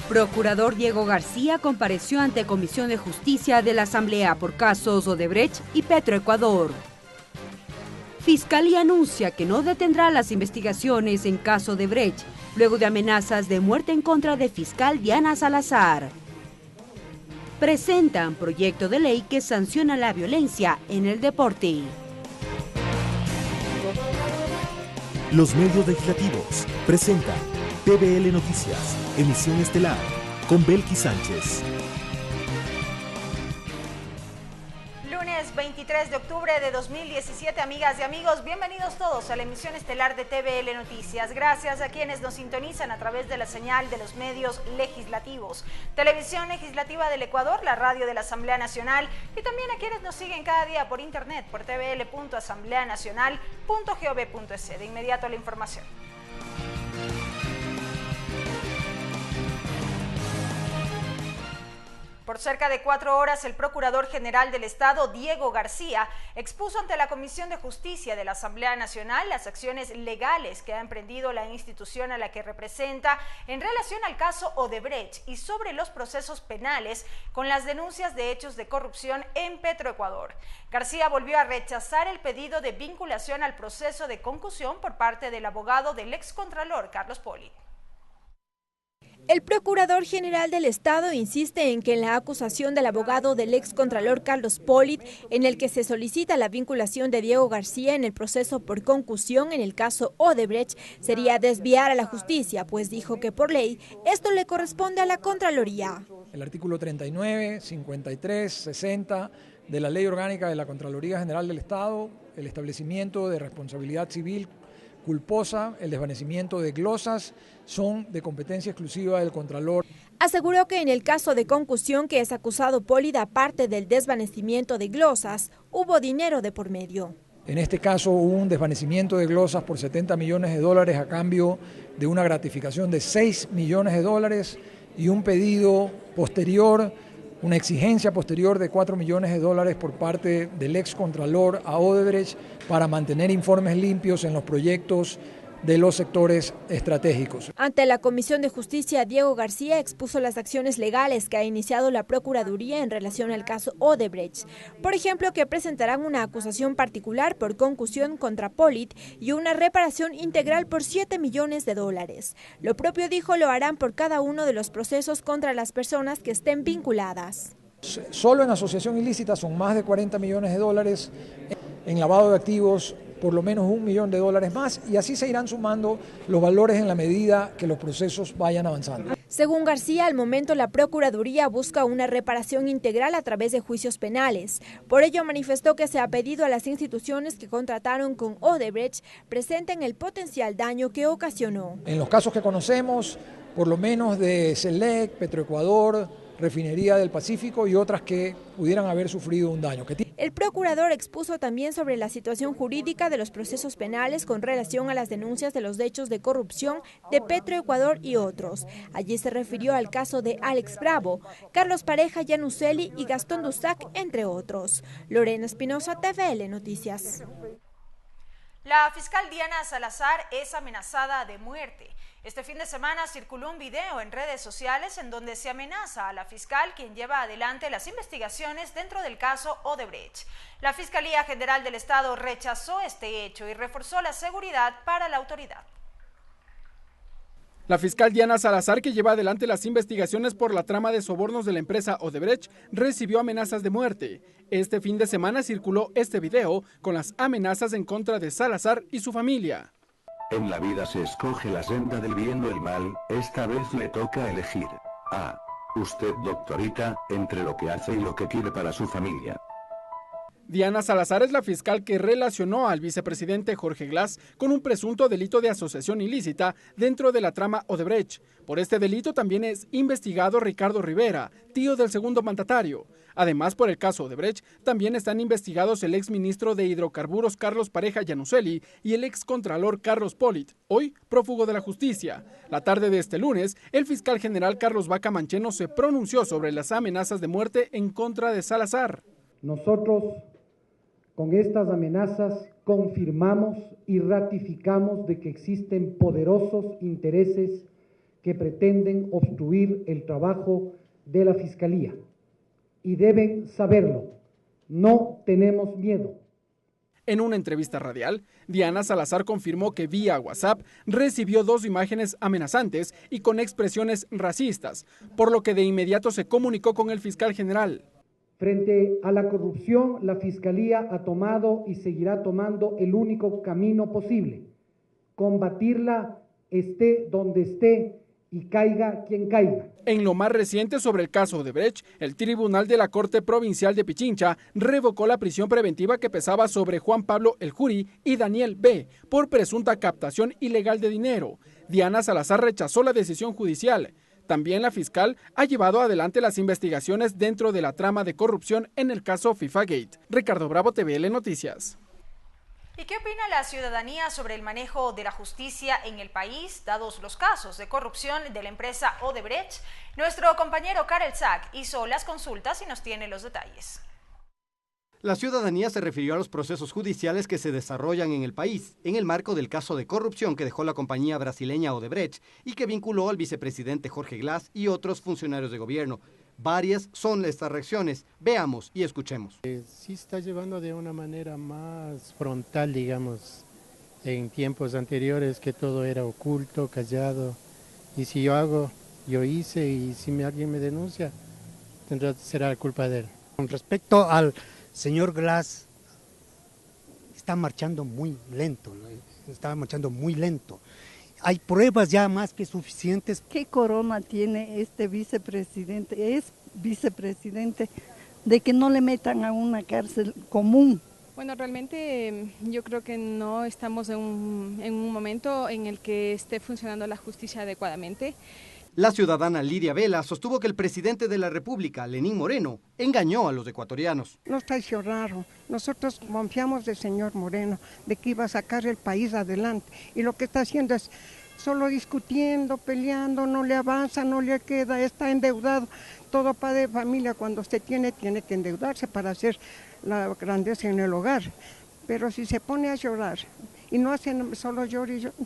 Procurador Diego García compareció ante Comisión de Justicia de la Asamblea por casos Odebrecht y Petroecuador. Fiscalía anuncia que no detendrá las investigaciones en caso Odebrecht, luego de amenazas de muerte en contra de fiscal Diana Salazar. Presentan proyecto de ley que sanciona la violencia en el deporte. Los medios legislativos presentan TVL Noticias, emisión estelar, con Belkis Sánchez. Lunes 23 de octubre de 2017, amigas y amigos, bienvenidos todos a la emisión estelar de TVL Noticias. Gracias a quienes nos sintonizan a través de la señal de los medios legislativos, Televisión Legislativa del Ecuador, la radio de la Asamblea Nacional, y también a quienes nos siguen cada día por internet por tvl.asambleanacional.gov.es. De inmediato la información. Por cerca de 4 horas, el Procurador General del Estado, Diego García, expuso ante la Comisión de Justicia de la Asamblea Nacional las acciones legales que ha emprendido la institución a la que representa en relación al caso Odebrecht y sobre los procesos penales con las denuncias de hechos de corrupción en Petroecuador. García volvió a rechazar el pedido de vinculación al proceso de concusión por parte del abogado del excontralor Carlos Polit. El Procurador General del Estado insiste en que en la acusación del abogado del excontralor Carlos Polit, en el que se solicita la vinculación de Diego García en el proceso por concusión en el caso Odebrecht, sería desviar a la justicia, pues dijo que por ley esto le corresponde a la Contraloría. El artículo 39, 53, 60 de la Ley Orgánica de la Contraloría General del Estado, el establecimiento de responsabilidad civil culposa, el desvanecimiento de glosas, son de competencia exclusiva del Contralor. Aseguró que en el caso de concusión que es acusado Polit, aparte del desvanecimiento de glosas, hubo dinero de por medio. En este caso hubo un desvanecimiento de glosas por $70 millones a cambio de una gratificación de $6 millones y un pedido posterior, una exigencia posterior de $4 millones por parte del excontralor a Odebrecht para mantener informes limpios en los proyectos de los sectores estratégicos. Ante la Comisión de Justicia, Diego García expuso las acciones legales que ha iniciado la Procuraduría en relación al caso Odebrecht. Por ejemplo, que presentarán una acusación particular por concusión contra Polit y una reparación integral por $7 millones. Lo propio dijo lo harán por cada uno de los procesos contra las personas que estén vinculadas. Solo en asociación ilícita son más de $40 millones, en lavado de activos por lo menos $1 millón más, y así se irán sumando los valores en la medida que los procesos vayan avanzando. Según García, al momento la Procuraduría busca una reparación integral a través de juicios penales. Por ello manifestó que se ha pedido a las instituciones que contrataron con Odebrecht presenten el potencial daño que ocasionó. En los casos que conocemos, por lo menos de Selec, Petroecuador, Refinería del Pacífico y otras que pudieran haber sufrido un daño. El procurador expuso también sobre la situación jurídica de los procesos penales con relación a las denuncias de los hechos de corrupción de Petroecuador y otros. Allí se refirió al caso de Alex Bravo, Carlos Pareja Yanuseli y Gastón Dusac, entre otros. Lorena Espinosa, TVL Noticias. La fiscal Diana Salazar es amenazada de muerte. Este fin de semana circuló un video en redes sociales en donde se amenaza a la fiscal quien lleva adelante las investigaciones dentro del caso Odebrecht. La Fiscalía General del Estado rechazó este hecho y reforzó la seguridad para la autoridad. La fiscal Diana Salazar, que lleva adelante las investigaciones por la trama de sobornos de la empresa Odebrecht, recibió amenazas de muerte. Este fin de semana circuló este video con las amenazas en contra de Salazar y su familia. En la vida se escoge la senda del bien o el mal, esta vez le toca elegir. Usted, doctorita, entre lo que hace y lo que quiere para su familia. Diana Salazar es la fiscal que relacionó al vicepresidente Jorge Glass con un presunto delito de asociación ilícita dentro de la trama Odebrecht. Por este delito también es investigado Ricardo Rivera, tío del segundo mandatario. Además, por el caso Odebrecht, también están investigados el exministro de Hidrocarburos Carlos Pareja Yanuseli y el excontralor Carlos Polit, hoy prófugo de la justicia. La tarde de este lunes, el fiscal general Carlos Vaca Mancheno se pronunció sobre las amenazas de muerte en contra de Salazar. Nosotros, con estas amenazas, confirmamos y ratificamos de que existen poderosos intereses que pretenden obstruir el trabajo de la Fiscalía. Y deben saberlo, no tenemos miedo. En una entrevista radial, Diana Salazar confirmó que vía WhatsApp recibió 2 imágenes amenazantes y con expresiones racistas, por lo que de inmediato se comunicó con el fiscal general. Frente a la corrupción, la Fiscalía ha tomado y seguirá tomando el único camino posible: combatirla esté donde esté y caiga quien caiga. En lo más reciente sobre el caso Odebrecht, el Tribunal de la Corte Provincial de Pichincha revocó la prisión preventiva que pesaba sobre Juan Pablo El Juri y Daniel B. por presunta captación ilegal de dinero. Diana Salazar rechazó la decisión judicial. También la fiscal ha llevado adelante las investigaciones dentro de la trama de corrupción en el caso FIFA Gate. Ricardo Bravo, TVL Noticias. ¿Y qué opina la ciudadanía sobre el manejo de la justicia en el país, dados los casos de corrupción de la empresa Odebrecht? Nuestro compañero Karel Sack hizo las consultas y nos tiene los detalles. La ciudadanía se refirió a los procesos judiciales que se desarrollan en el país, en el marco del caso de corrupción que dejó la compañía brasileña Odebrecht y que vinculó al vicepresidente Jorge Glass y otros funcionarios de gobierno. Varias son estas reacciones. Veamos y escuchemos. Sí está llevando de una manera más frontal, digamos, en tiempos anteriores que todo era oculto, callado. Y si yo hago, yo hice, y si alguien me denuncia, será culpa de él. Con respecto al señor Glass, está marchando muy lento, ¿no? Está marchando muy lento. Hay pruebas ya más que suficientes. ¿Qué corona tiene este vicepresidente? Es vicepresidente de que no le metan a una cárcel común. Bueno, realmente yo creo que no estamos en un momento en el que esté funcionando la justicia adecuadamente. La ciudadana Lidia Vela sostuvo que el presidente de la República, Lenín Moreno, engañó a los ecuatorianos. Nos traicionaron. Nosotros confiamos del señor Moreno, de que iba a sacar el país adelante. Y lo que está haciendo es solo discutiendo, peleando, no le avanza, no le queda, está endeudado. Todo padre de familia, cuando usted tiene que endeudarse para hacer la grandeza en el hogar. Pero si se pone a llorar y no hacen solo llorar y llorar,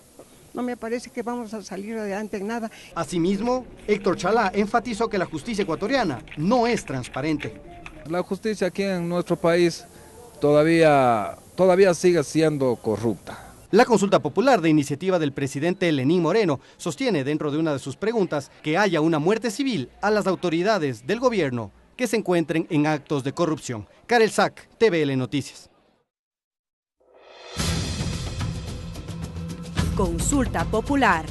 no me parece que vamos a salir adelante en nada. Asimismo, Héctor Chalá enfatizó que la justicia ecuatoriana no es transparente. La justicia aquí en nuestro país todavía sigue siendo corrupta. La consulta popular de iniciativa del presidente Lenín Moreno sostiene dentro de una de sus preguntas que haya una muerte civil a las autoridades del gobierno que se encuentren en actos de corrupción. Karel Sack, TVL Noticias. Consulta popular.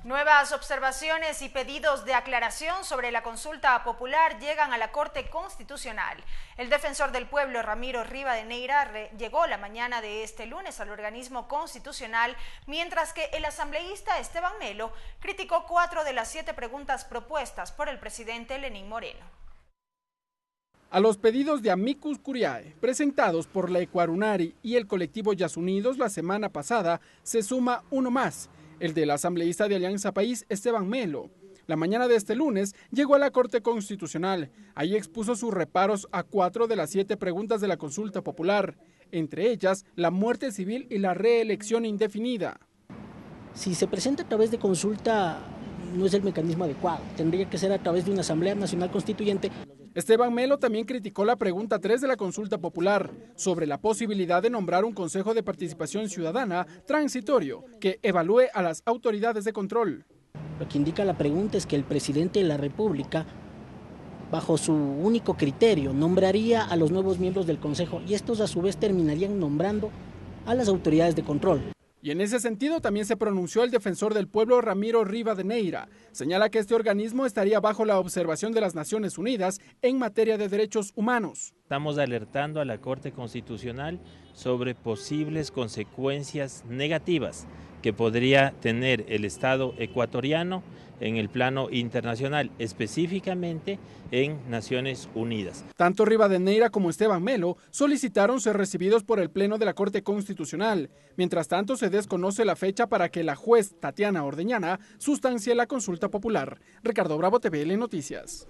Nuevas observaciones y pedidos de aclaración sobre la consulta popular llegan a la Corte Constitucional. El defensor del pueblo, Ramiro Rivadeneira, llegó la mañana de este lunes al organismo constitucional, mientras que el asambleísta Esteban Melo criticó 4 de las 7 preguntas propuestas por el presidente Lenín Moreno. A los pedidos de amicus curiae presentados por la Ecuarunari y el colectivo Yasunidos la semana pasada se suma uno más, el del asambleísta de Alianza País, Esteban Melo. La mañana de este lunes llegó a la Corte Constitucional. Ahí expuso sus reparos a 4 de las 7 preguntas de la consulta popular, entre ellas la muerte civil y la reelección indefinida. Si se presenta a través de consulta, no es el mecanismo adecuado. Tendría que ser a través de una Asamblea Nacional Constituyente. Esteban Melo también criticó la pregunta 3 de la consulta popular sobre la posibilidad de nombrar un Consejo de Participación Ciudadana transitorio que evalúe a las autoridades de control. Lo que indica la pregunta es que el presidente de la República, bajo su único criterio, nombraría a los nuevos miembros del Consejo y estos a su vez terminarían nombrando a las autoridades de control. Y en ese sentido también se pronunció el defensor del pueblo Ramiro Rivadeneira. Señala que este organismo estaría bajo la observación de las Naciones Unidas en materia de derechos humanos. Estamos alertando a la Corte Constitucional sobre posibles consecuencias negativas que podría tener el Estado ecuatoriano en el plano internacional, específicamente en Naciones Unidas. Tanto Rivadeneira como Esteban Melo solicitaron ser recibidos por el Pleno de la Corte Constitucional. Mientras tanto, se desconoce la fecha para que la juez Tatiana Ordeñana sustancie la consulta popular. Ricardo Bravo, TVL Noticias.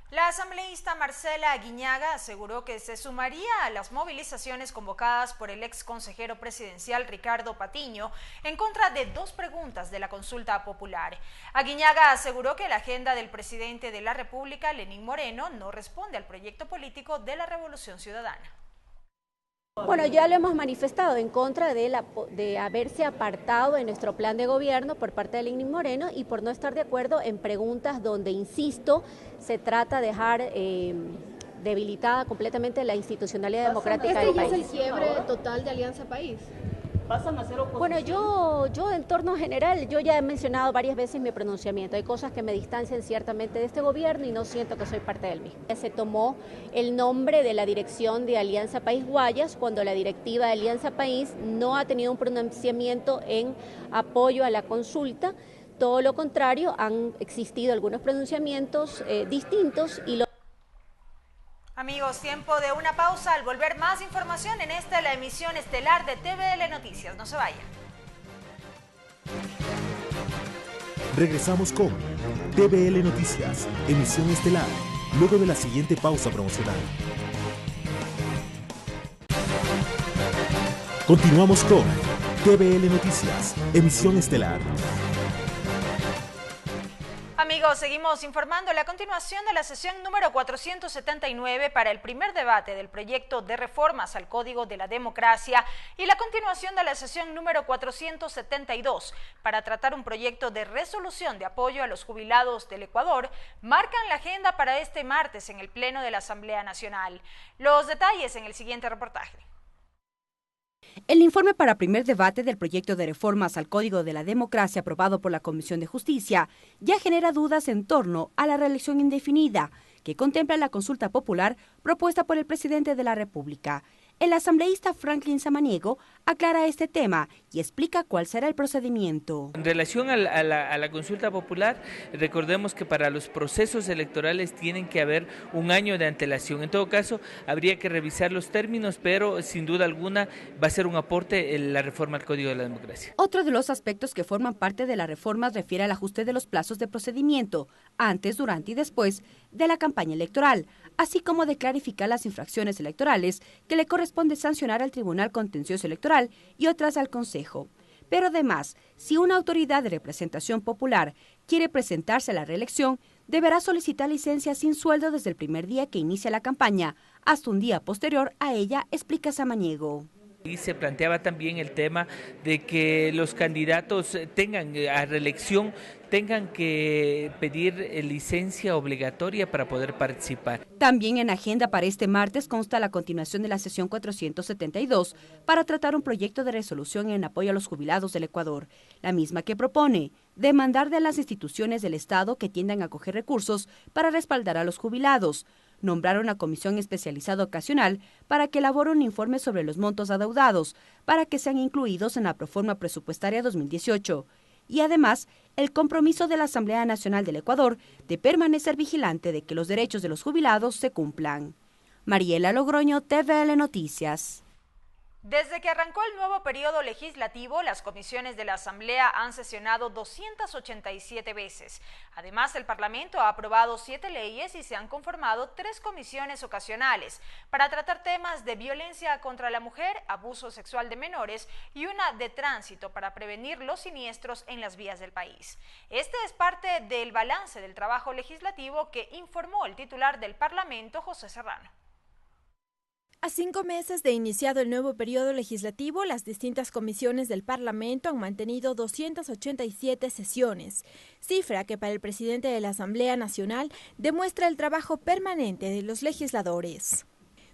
La asambleísta Marcela Aguiñaga aseguró que se sumaría a las movilizaciones convocadas por el ex consejero presidencial Ricardo Patiño en contra de 2 preguntas de la consulta popular. Aguiñaga aseguró que la agenda del presidente de la República, Lenín Moreno, no responde al proyecto político de la Revolución Ciudadana. Bueno, ya lo hemos manifestado en contra de haberse apartado de nuestro plan de gobierno por parte de Lenín Moreno y por no estar de acuerdo en preguntas donde, insisto, se trata de dejar debilitada completamente la institucionalidad democrática del país. ¿Este es el quiebre total de Alianza País? ¿Pasan a ser oposición? Bueno, yo en torno general, yo ya he mencionado varias veces mi pronunciamiento. Hay cosas que me distancian ciertamente de este gobierno y no siento que soy parte del mismo. Se tomó el nombre de la dirección de Alianza País Guayas cuando la directiva de Alianza País no ha tenido un pronunciamiento en apoyo a la consulta. Todo lo contrario, han existido algunos pronunciamientos distintos y Amigos, tiempo de una pausa. Al volver, más información en la emisión estelar de TVL Noticias. No se vaya. Regresamos con TVL Noticias, emisión estelar, luego de la siguiente pausa promocional. Continuamos con TVL Noticias, emisión estelar. Amigos, seguimos informando la continuación de la sesión número 479 para el primer debate del proyecto de reformas al Código de la Democracia y la continuación de la sesión número 472 para tratar un proyecto de resolución de apoyo a los jubilados del Ecuador marcan la agenda para este martes en el Pleno de la Asamblea Nacional. Los detalles en el siguiente reportaje. El informe para primer debate del proyecto de reformas al Código de la Democracia aprobado por la Comisión de Justicia ya genera dudas en torno a la reelección indefinida, que contempla la consulta popular propuesta por el presidente de la República. El asambleísta Franklin Samaniego aclara este tema y explica cuál será el procedimiento. En relación a la consulta popular, recordemos que para los procesos electorales tienen que haber un año de antelación. En todo caso, habría que revisar los términos, pero sin duda alguna va a ser un aporte en la reforma al Código de la Democracia. Otro de los aspectos que forman parte de la reforma refiere al ajuste de los plazos de procedimiento, antes, durante y después de la campaña electoral, así como de clarificar las infracciones electorales que le corresponde sancionar al Tribunal Contencioso Electoral y otras al Consejo. Pero además, si una autoridad de representación popular quiere presentarse a la reelección, deberá solicitar licencia sin sueldo desde el primer día que inicia la campaña hasta un día posterior a ella, explica Samaniego. Y se planteaba también el tema de que los candidatos tengan a reelección tengan que pedir licencia obligatoria para poder participar. También en agenda para este martes consta la continuación de la sesión 472 para tratar un proyecto de resolución en apoyo a los jubilados del Ecuador, la misma que propone demandar de las instituciones del Estado que tiendan a acoger recursos para respaldar a los jubilados, nombrar una comisión especializada ocasional para que elabore un informe sobre los montos adeudados para que sean incluidos en la proforma presupuestaria 2018 y además el compromiso de la Asamblea Nacional del Ecuador de permanecer vigilante de que los derechos de los jubilados se cumplan. Mariela Logroño, TVL Noticias. Desde que arrancó el nuevo periodo legislativo, las comisiones de la Asamblea han sesionado 287 veces. Además, el Parlamento ha aprobado 7 leyes y se han conformado 3 comisiones ocasionales para tratar temas de violencia contra la mujer, abuso sexual de menores y una de tránsito para prevenir los siniestros en las vías del país. Este es parte del balance del trabajo legislativo que informó el titular del Parlamento, José Serrano. A 5 meses de iniciado el nuevo periodo legislativo, las distintas comisiones del Parlamento han mantenido 287 sesiones, cifra que para el presidente de la Asamblea Nacional demuestra el trabajo permanente de los legisladores.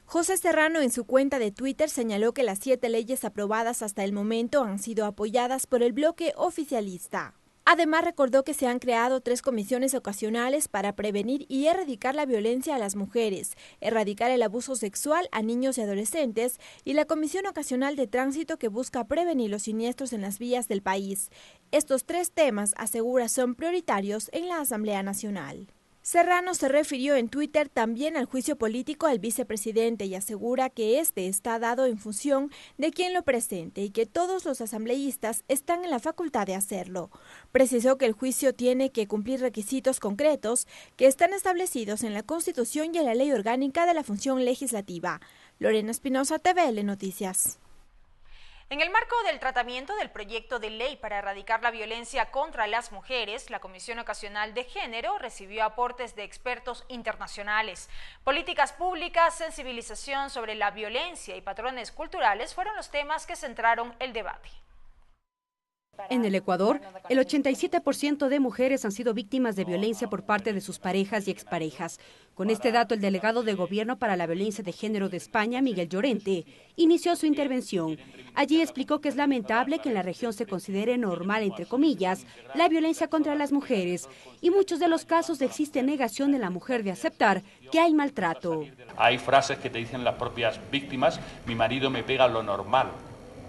José Serrano en su cuenta de Twitter señaló que las 7 leyes aprobadas hasta el momento han sido apoyadas por el bloque oficialista. Además, recordó que se han creado 3 comisiones ocasionales para prevenir y erradicar la violencia a las mujeres, erradicar el abuso sexual a niños y adolescentes y la Comisión Ocasional de Tránsito que busca prevenir los siniestros en las vías del país. Estos 3 temas, asegura, son prioritarios en la Asamblea Nacional. Serrano se refirió en Twitter también al juicio político al vicepresidente y asegura que este está dado en función de quien lo presente y que todos los asambleístas están en la facultad de hacerlo. Precisó que el juicio tiene que cumplir requisitos concretos que están establecidos en la Constitución y en la Ley Orgánica de la Función Legislativa. Lorena Espinosa, TVL Noticias. En el marco del tratamiento del proyecto de ley para erradicar la violencia contra las mujeres, la Comisión Ocasional de Género recibió aportes de expertos internacionales. Políticas públicas, sensibilización sobre la violencia y patrones culturales fueron los temas que centraron el debate. En el Ecuador, el 87% de mujeres han sido víctimas de violencia por parte de sus parejas y exparejas. Con este dato, el delegado de Gobierno para la Violencia de Género de España, Miguel Llorente, inició su intervención. Allí explicó que es lamentable que en la región se considere normal, entre comillas, la violencia contra las mujeres y muchos de los casos existe negación de la mujer de aceptar que hay maltrato. Hay frases que te dicen las propias víctimas, mi marido me pega lo normal,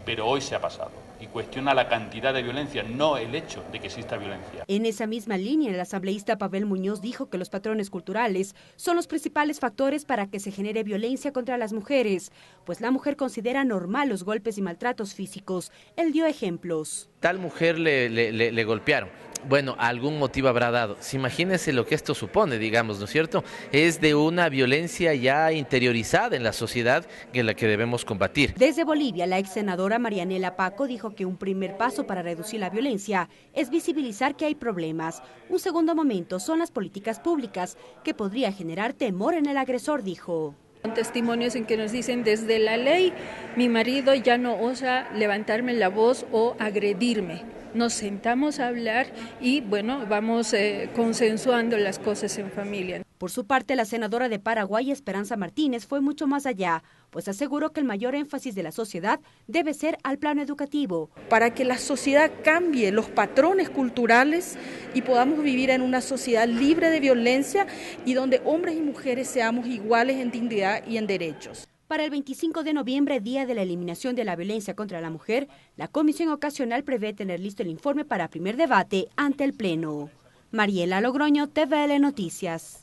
pero hoy se ha pasado. Y cuestiona la cantidad de violencia, no el hecho de que exista violencia. En esa misma línea, el asambleísta Pavel Muñoz dijo que los patrones culturales son los principales factores para que se genere violencia contra las mujeres, pues la mujer considera normal los golpes y maltratos físicos. Él dio ejemplos. Tal mujer le golpearon. Bueno, algún motivo habrá dado. Imagínense lo que esto supone, digamos, ¿no es cierto? Es de una violencia ya interiorizada en la sociedad en la que debemos combatir. Desde Bolivia, la ex senadora Marianela Paco dijo que un primer paso para reducir la violencia es visibilizar que hay problemas. Un segundo momento son las políticas públicas, que podría generar temor en el agresor, dijo. Testimonios en que nos dicen desde la ley, mi marido ya no osa levantarme la voz o agredirme. Nos sentamos a hablar y bueno, vamos consensuando las cosas en familia. Por su parte, la senadora de Paraguay, Esperanza Martínez, fue mucho más allá, pues aseguró que el mayor énfasis de la sociedad debe ser al plano educativo. Para que la sociedad cambie los patrones culturales y podamos vivir en una sociedad libre de violencia y donde hombres y mujeres seamos iguales en dignidad y en derechos. Para el 25 de noviembre, día de la eliminación de la violencia contra la mujer, la Comisión Ocasional prevé tener listo el informe para primer debate ante el Pleno. Mariela Logroño, TVL Noticias.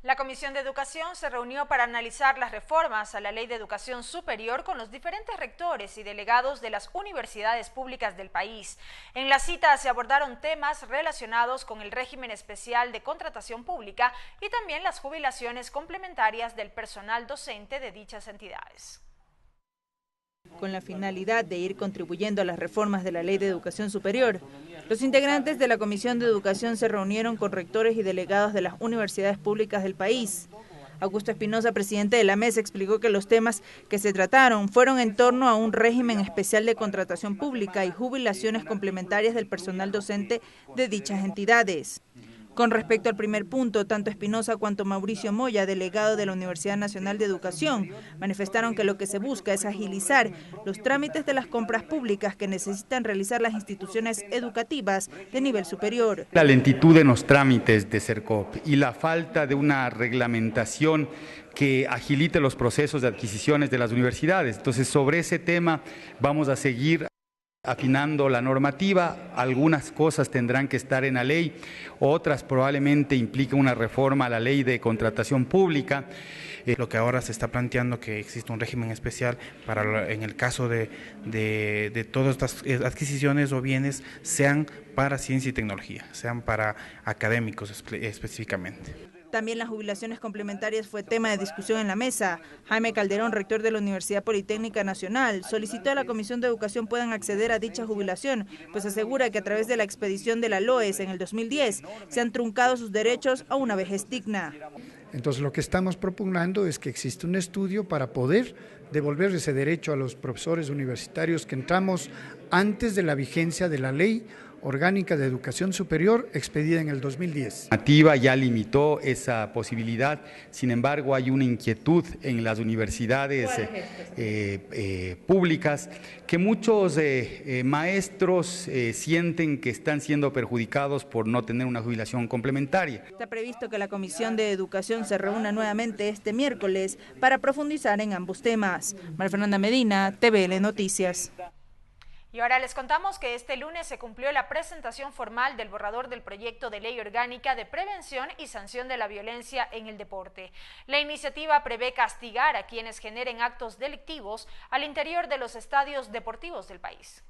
La Comisión de Educación se reunió para analizar las reformas a la Ley de Educación Superior con los diferentes rectores y delegados de las universidades públicas del país. En la cita se abordaron temas relacionados con el régimen especial de contratación pública y también las jubilaciones complementarias del personal docente de dichas entidades. Con la finalidad de ir contribuyendo a las reformas de la Ley de Educación Superior, los integrantes de la Comisión de Educación se reunieron con rectores y delegados de las universidades públicas del país. Augusto Espinosa, presidente de la mesa, explicó que los temas que se trataron fueron en torno a un régimen especial de contratación pública y jubilaciones complementarias del personal docente de dichas entidades. Con respecto al primer punto, tanto Espinosa cuanto Mauricio Moya, delegado de la Universidad Nacional de Educación, manifestaron que lo que se busca es agilizar los trámites de las compras públicas que necesitan realizar las instituciones educativas de nivel superior. La lentitud en los trámites de CERCOP y la falta de una reglamentación que agilite los procesos de adquisiciones de las universidades. Entonces, sobre ese tema vamos a seguir afinando la normativa. Algunas cosas tendrán que estar en la ley, otras probablemente impliquen una reforma a la ley de contratación pública. Lo que ahora se está planteando que existe un régimen especial para en el caso de todas estas adquisiciones o bienes sean para ciencia y tecnología, sean para académicos específicamente. También las jubilaciones complementarias fue tema de discusión en la mesa. Jaime Calderón, rector de la Universidad Politécnica Nacional, solicitó a la Comisión de Educación puedan acceder a dicha jubilación, pues asegura que a través de la expedición de la LOES en el 2010 se han truncado sus derechos a una vejez digna. Entonces lo que estamos propugnando es que existe un estudio para poder devolver ese derecho a los profesores universitarios que entramos antes de la vigencia de la Ley Orgánica de Educación Superior expedida en el 2010. La normativa ya limitó esa posibilidad, sin embargo hay una inquietud en las universidades públicas que muchos maestros sienten que están siendo perjudicados por no tener una jubilación complementaria. Está previsto que la Comisión de Educación se reúna nuevamente este miércoles para profundizar en ambos temas. María Fernanda Medina, TVL Noticias. Y ahora les contamos que este lunes se cumplió la presentación formal del borrador del proyecto de ley orgánica de prevención y sanción de la violencia en el deporte. La iniciativa prevé castigar a quienes generen actos delictivos al interior de los estadios deportivos del país.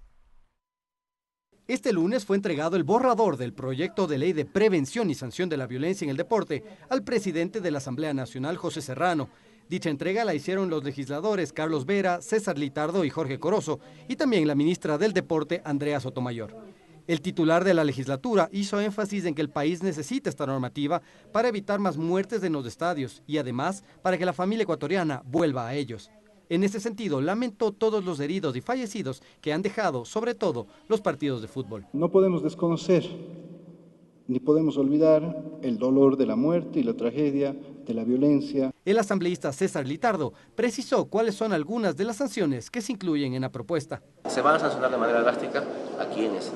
Este lunes fue entregado el borrador del proyecto de ley de prevención y sanción de la violencia en el deporte al presidente de la Asamblea Nacional, José Serrano. Dicha entrega la hicieron los legisladores Carlos Vera, César Litardo y Jorge Corozo, y también la ministra del Deporte, Andrea Sotomayor. El titular de la legislatura hizo énfasis en que el país necesita esta normativa para evitar más muertes en los estadios y además para que la familia ecuatoriana vuelva a ellos. En ese sentido, lamentó todos los heridos y fallecidos que han dejado, sobre todo, los partidos de fútbol. No podemos desconocer ni podemos olvidar el dolor de la muerte y la tragedia de la violencia. El asambleísta César Litardo precisó cuáles son algunas de las sanciones que se incluyen en la propuesta. Se van a sancionar de manera drástica a quienes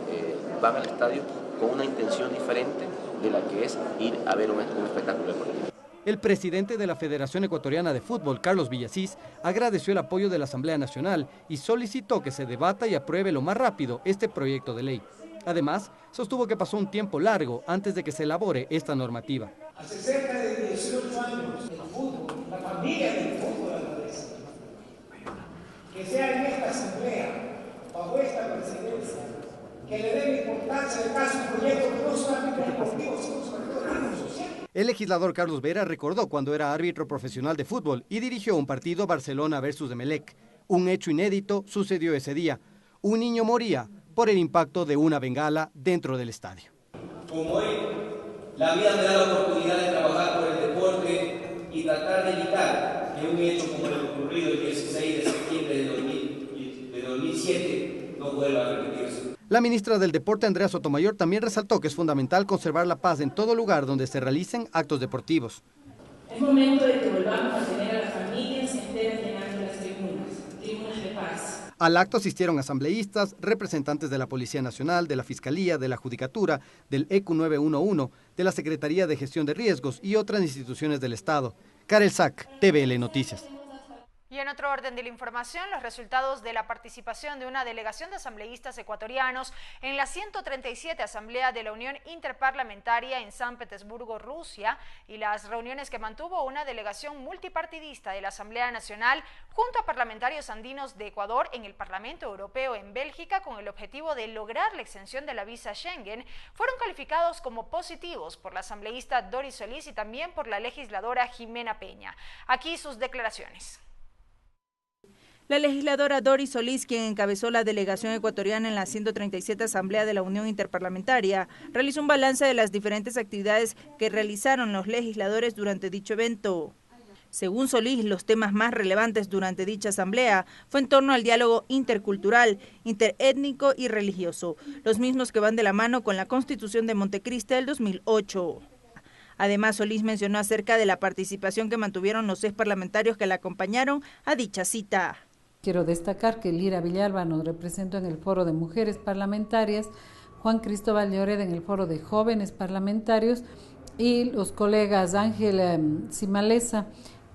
van al estadio con una intención diferente de la que es ir a ver un espectáculo deportivo. El presidente de la Federación Ecuatoriana de Fútbol, Carlos Villasís, agradeció el apoyo de la Asamblea Nacional y solicitó que se debata y apruebe lo más rápido este proyecto de ley. Además, sostuvo que pasó un tiempo largo antes de que se elabore esta normativa. Hace cerca de 18 años, el fútbol, la familia del fútbol agradece que sea en esta asamblea, bajo esta presidencia, que le den importancia al caso proyecto que no solamente deportivo, sino sobre todo social. El legislador Carlos Vera recordó cuando era árbitro profesional de fútbol y dirigió un partido Barcelona versus Emelec. Un hecho inédito sucedió ese día. Un niño moría por el impacto de una bengala dentro del estadio. Como hoy, la vida me da la oportunidad de trabajar por el deporte y tratar de evitar que un hecho como el ocurrido el 16 de septiembre de 2007 no vuelva a repetirse. La ministra del Deporte, Andrea Sotomayor, también resaltó que es fundamental conservar la paz en todo lugar donde se realicen actos deportivos. Es momento de que volvamos a tener a las familias enteras llenando las tribunas de paz. Al acto asistieron asambleístas, representantes de la Policía Nacional, de la Fiscalía, de la Judicatura, del ECU 911, de la Secretaría de Gestión de Riesgos y otras instituciones del Estado. Karel Sack, TVL Noticias. Y en otro orden de la información, los resultados de la participación de una delegación de asambleístas ecuatorianos en la 137 Asamblea de la Unión Interparlamentaria en San Petersburgo, Rusia, y las reuniones que mantuvo una delegación multipartidista de la Asamblea Nacional junto a parlamentarios andinos de Ecuador en el Parlamento Europeo en Bélgica con el objetivo de lograr la exención de la visa Schengen, fueron calificados como positivos por la asambleísta Doris Solís y también por la legisladora Jimena Peña. Aquí sus declaraciones. La legisladora Doris Solís, quien encabezó la delegación ecuatoriana en la 137 Asamblea de la Unión Interparlamentaria, realizó un balance de las diferentes actividades que realizaron los legisladores durante dicho evento. Según Solís, los temas más relevantes durante dicha asamblea fue en torno al diálogo intercultural, interétnico y religioso, los mismos que van de la mano con la Constitución de Montecristi del 2008. Además, Solís mencionó acerca de la participación que mantuvieron los 6 parlamentarios que la acompañaron a dicha cita. Quiero destacar que Lira Villalba nos representó en el Foro de Mujeres Parlamentarias, Juan Cristóbal Lloreda en el Foro de Jóvenes Parlamentarios y los colegas Ángel Simalesa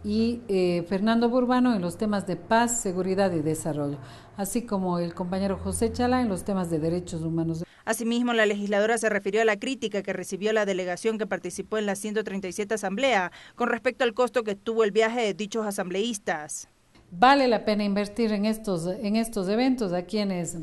y Fernando Burbano en los temas de paz, seguridad y desarrollo, así como el compañero José Chalá en los temas de derechos humanos. Asimismo, la legisladora se refirió a la crítica que recibió la delegación que participó en la 137 Asamblea con respecto al costo que tuvo el viaje de dichos asambleístas. Vale la pena invertir en estos eventos a quienes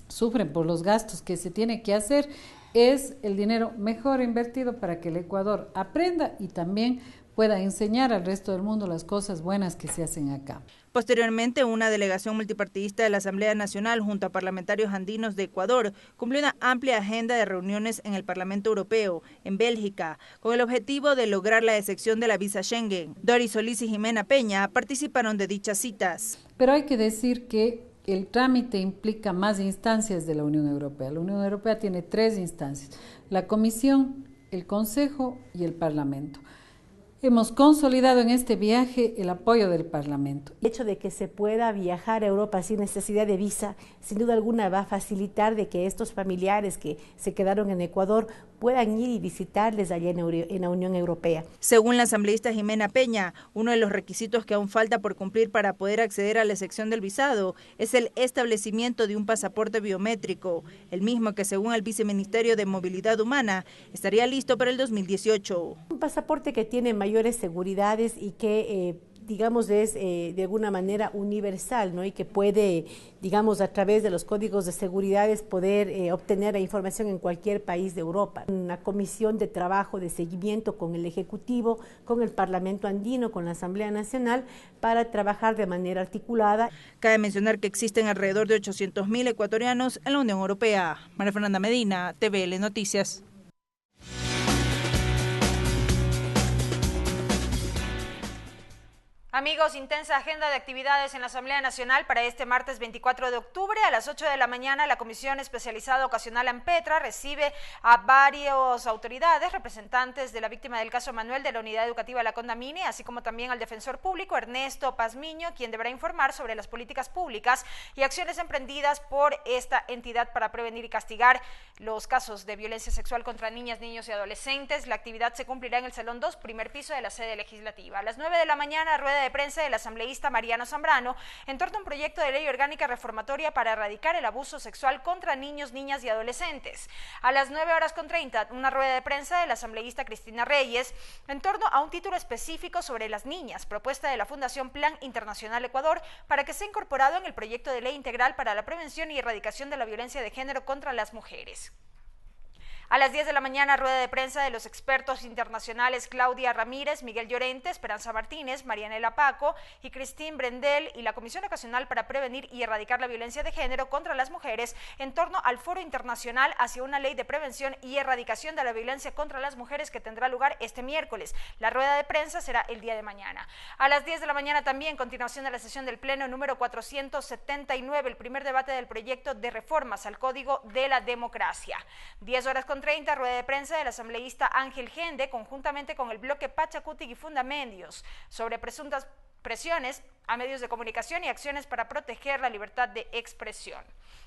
sufren por los gastos que se tiene que hacer. Es el dinero mejor invertido para que el Ecuador aprenda y también pueda enseñar al resto del mundo las cosas buenas que se hacen acá. Posteriormente, una delegación multipartidista de la Asamblea Nacional junto a parlamentarios andinos de Ecuador cumplió una amplia agenda de reuniones en el Parlamento Europeo, en Bélgica, con el objetivo de lograr la exención de la visa Schengen. Doris Solís y Jimena Peña participaron de dichas citas. Pero hay que decir que el trámite implica más instancias de la Unión Europea. La Unión Europea tiene 3 instancias, la Comisión, el Consejo y el Parlamento. Hemos consolidado en este viaje el apoyo del Parlamento. El hecho de que se pueda viajar a Europa sin necesidad de visa, sin duda alguna va a facilitar de que estos familiares que se quedaron en Ecuador puedan ir y visitarles allá en la Unión Europea. Según la asambleísta Jimena Peña, uno de los requisitos que aún falta por cumplir para poder acceder a la excepción del visado es el establecimiento de un pasaporte biométrico, el mismo que según el Viceministerio de Movilidad Humana estaría listo para el 2018. Un pasaporte que tiene mayores seguridades y que digamos es de alguna manera universal, ¿no? Y que puede, digamos, a través de los códigos de seguridades poder obtener la información en cualquier país de Europa. Una comisión de trabajo de seguimiento con el Ejecutivo, con el Parlamento Andino, con la Asamblea Nacional, para trabajar de manera articulada. Cabe mencionar que existen alrededor de 800.000 ecuatorianos en la Unión Europea. María Fernanda Medina, TVL Noticias. Amigos, intensa agenda de actividades en la Asamblea Nacional para este martes 24 de octubre. A las 8 de la mañana, la Comisión Especializada Ocasional AMPETRA recibe a varias autoridades, representantes de la víctima del caso Manuel de la Unidad Educativa La Condamine, así como también al defensor público Ernesto Pazmiño, quien deberá informar sobre las políticas públicas y acciones emprendidas por esta entidad para prevenir y castigar los casos de violencia sexual contra niñas, niños y adolescentes. La actividad se cumplirá en el Salón 2, primer piso de la sede legislativa. A las 9 de la mañana, rueda de prensa del asambleísta Mariano Zambrano en torno a un proyecto de ley orgánica reformatoria para erradicar el abuso sexual contra niños, niñas y adolescentes. A las 9:30, una rueda de prensa del asambleísta Cristina Reyes en torno a un título específico sobre las niñas, propuesta de la Fundación Plan Internacional Ecuador para que sea incorporado en el proyecto de ley integral para la prevención y erradicación de la violencia de género contra las mujeres. A las 10 de la mañana, rueda de prensa de los expertos internacionales Claudia Ramírez, Miguel Llorente, Esperanza Martínez, Marianela Paco y Cristín Brendel y la Comisión Ocasional para Prevenir y Erradicar la Violencia de Género contra las Mujeres en torno al Foro Internacional hacia una ley de prevención y erradicación de la violencia contra las mujeres que tendrá lugar este miércoles. La rueda de prensa será el día de mañana. A las 10 de la mañana también, continuación de la sesión del Pleno número 479, el primer debate del proyecto de reformas al Código de la Democracia. 10:30, rueda de prensa del asambleísta Ángel Gende, conjuntamente con el bloque Pachacutic y Fundamendios, sobre presuntas presiones a medios de comunicación y acciones para proteger la libertad de expresión.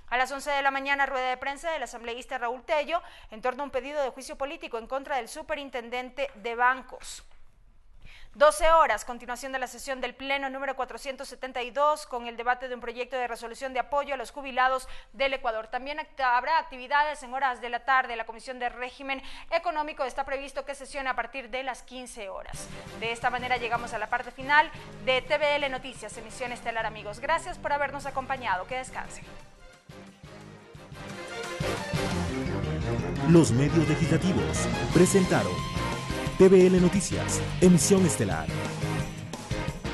A las 11 de la mañana, rueda de prensa del asambleísta Raúl Tello, en torno a un pedido de juicio político en contra del superintendente de bancos. 12 horas, continuación de la sesión del Pleno número 472 con el debate de un proyecto de resolución de apoyo a los jubilados del Ecuador. También habrá actividades en horas de la tarde. La Comisión de Régimen Económico está previsto que sesione a partir de las 15 horas. De esta manera llegamos a la parte final de TVL Noticias, emisión estelar, amigos. Gracias por habernos acompañado. Que descansen. Los medios legislativos presentaron TVL Noticias, emisión estelar.